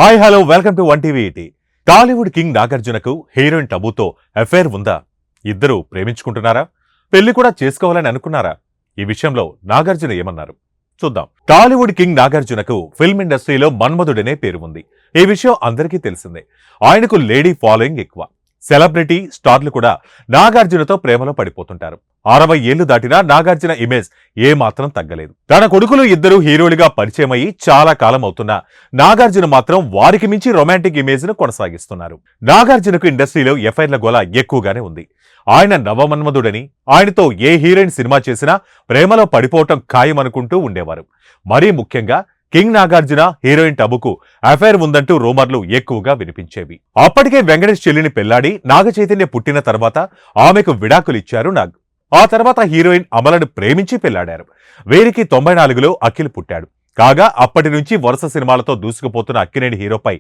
Hi hello welcome to one TV ET. Tollywood king నాగార్జునకు heroine టబుతో affair ఉందా? ఇద్దరు ప్రేమించుకుంటున్నారా? పెళ్లి కూడా చేసుకోవాలని అనుకున్నారా? ఈ విషయంలో నాగార్జున ఏమన్నారు చూద్దాం. టాలీవుడ్ కింగ్ నాగార్జునకు ఫిల్మ్ ఇండస్ట్రీలో మన్మధుడనే పేరు ఉంది. ఈ విషయం అందరికీ తెలిసిందే. ఆయనకు లేడీ ఫాలోయింగ్ ఎక్కువ. సెలబ్రిటీ స్టార్లు కూడా నాగార్జునతో ప్రేమలో పడిపోతుంటారు. 60 ఏళ్లు దాటినా నాగార్జున ఇమేజ్ ఏమాత్రం తగ్గలేదు. తన కొడుకులు ఇద్దరు హీరోలుగా పరిచయమయ్యి చాలా కాలం అవుతున్నా నాగార్జున మాత్రం వారికి మించి రొమాంటిక్ ఇమేజ్ ను కొనసాగిస్తున్నారు. నాగార్జునకు ఇండస్ట్రీలో ఎఫ్ఐఆర్ల గోల ఎక్కువగానే ఉంది. ఆయన నవమన్మధుడని, ఆయనతో ఏ హీరోయిన్ సినిమా చేసినా ప్రేమలో పడిపోవటం ఖాయమనుకుంటూ ఉండేవారు. మరీ ముఖ్యంగా కింగ్ నాగార్జున హీరోయిన్ టబుకు అఫైర్ ఉందంటూ రూమర్లు ఎక్కువగా వినిపించేవి. అప్పటికే వెంకటేష్ చెల్లిని పెళ్లాడి నాగ చైతన్య పుట్టిన తర్వాత ఆమెకు విడాకులిచ్చారు నాగ్. ఆ తర్వాత హీరోయిన్ అమలను ప్రేమించి పెళ్లాడారు. వీరికి 94లో అఖిల్ పుట్టాడు. కాగా అప్పటి నుంచి వరుస సినిమాలతో దూసుకుపోతున్న అక్కినేని హీరోపై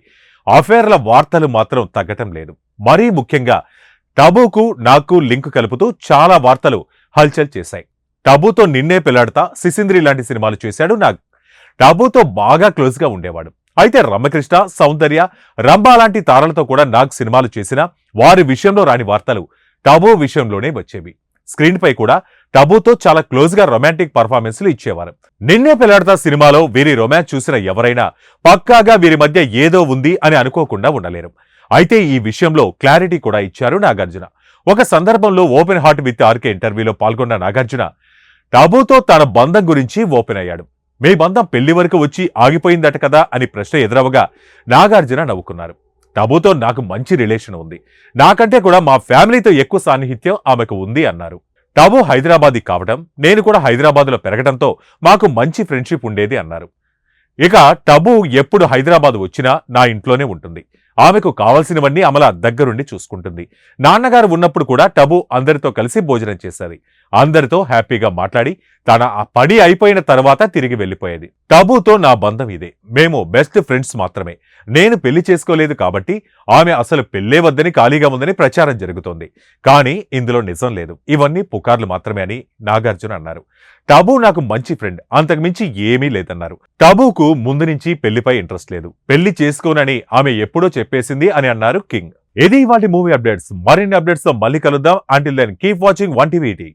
అఫైర్ల వార్తలు మాత్రం తగ్గటం లేదు. మరీ ముఖ్యంగా టబుకు నాగ్కు లింక్ కలుపుతూ చాలా వార్తలు హల్చల్ చేశాయి. టబుతో నిన్నే పెళ్లాడతా, సిసింద్రి లాంటి సినిమాలు చేశాడు నాగ్. టబుతో బాగా క్లోజ్ గా ఉండేవాడు. అయితే రమ్యకృష్ణ, సౌందర్య, రంభా లాంటి తారలతో కూడా నాగ్ సినిమాలు చేసినా వారి విషయంలో రాని వార్తలు టబు విషయంలోనే వచ్చేవి. స్క్రీన్ పై కూడా టబుతో చాలా క్లోజ్ గా రొమాంటిక్ పర్ఫార్మెన్స్లు ఇచ్చేవారు. నిన్నే పెళ్లాడతా సినిమాలో వీరి రొమాన్స్ చూసిన ఎవరైనా పక్కాగా వీరి మధ్య ఏదో ఉంది అని అనుకోకుండా ఉండలేరు. అయితే ఈ విషయంలో క్లారిటీ కూడా ఇచ్చారు నాగార్జున. ఒక సందర్భంలో ఓపెన్ హార్ట్ విత్ ఆర్కే ఇంటర్వ్యూలో పాల్గొన్న నాగార్జున టబుతో తన బంధం గురించి ఓపెన్ అయ్యాడు. మీ బంధం పెళ్లి వరకు వచ్చి ఆగిపోయిందట కదా అని ప్రశ్న ఎదురవగా నాగార్జున నవ్వుకున్నారు. టబుతో నాకు మంచి రిలేషన్ ఉంది. నాకంటే కూడా మా ఫ్యామిలీతో ఎక్కువ సాన్నిహిత్యం ఆమెకు ఉంది అన్నారు. టబు హైదరాబాదీ కావడం, నేను కూడా హైదరాబాద్లో పెరగడంతో మాకు మంచి ఫ్రెండ్షిప్ ఉండేది అన్నారు. ఇక టబు ఎప్పుడు హైదరాబాద్ వచ్చినా నా ఇంట్లోనే ఉంటుంది. ఆమెకు కావలసినవన్నీ అమల దగ్గరుండి చూసుకుంటుంది. నాన్నగారు ఉన్నప్పుడు కూడా టబు అందరితో కలిసి భోజనం చేసేది. అందరితో హ్యాపీగా మాట్లాడి తన ఆ పడి అయిపోయిన తర్వాత తిరిగి వెళ్లిపోయేది. టబుతో నా బంధం ఇదే. మేము బెస్ట్ ఫ్రెండ్స్ మాత్రమే. నేను పెళ్లి చేసుకోలేదు కాబట్టి ఆమె అసలు పెళ్లే వద్దని ఖాళీగా ఉందని ప్రచారం జరుగుతోంది. కానీ ఇందులో నిజం లేదు. ఇవన్నీ పుకార్లు మాత్రమే అని నాగార్జున అన్నారు. టబు నాకు మంచి ఫ్రెండ్, అంతకు మించి ఏమీ లేదన్నారు. టబుకు ముందు నుంచి పెళ్లిపై ఇంట్రెస్ట్ లేదు. పెళ్లి చేసుకోనని ఆమె ఎప్పుడో చెప్పేసింది అని అన్నారు కింగ్. ఇది ఇవాళ మూవీ అప్డేట్స్. మరిన్ని అప్డేట్స్ తో మళ్ళీ కలుద్దాం. Until then keep watching one TV.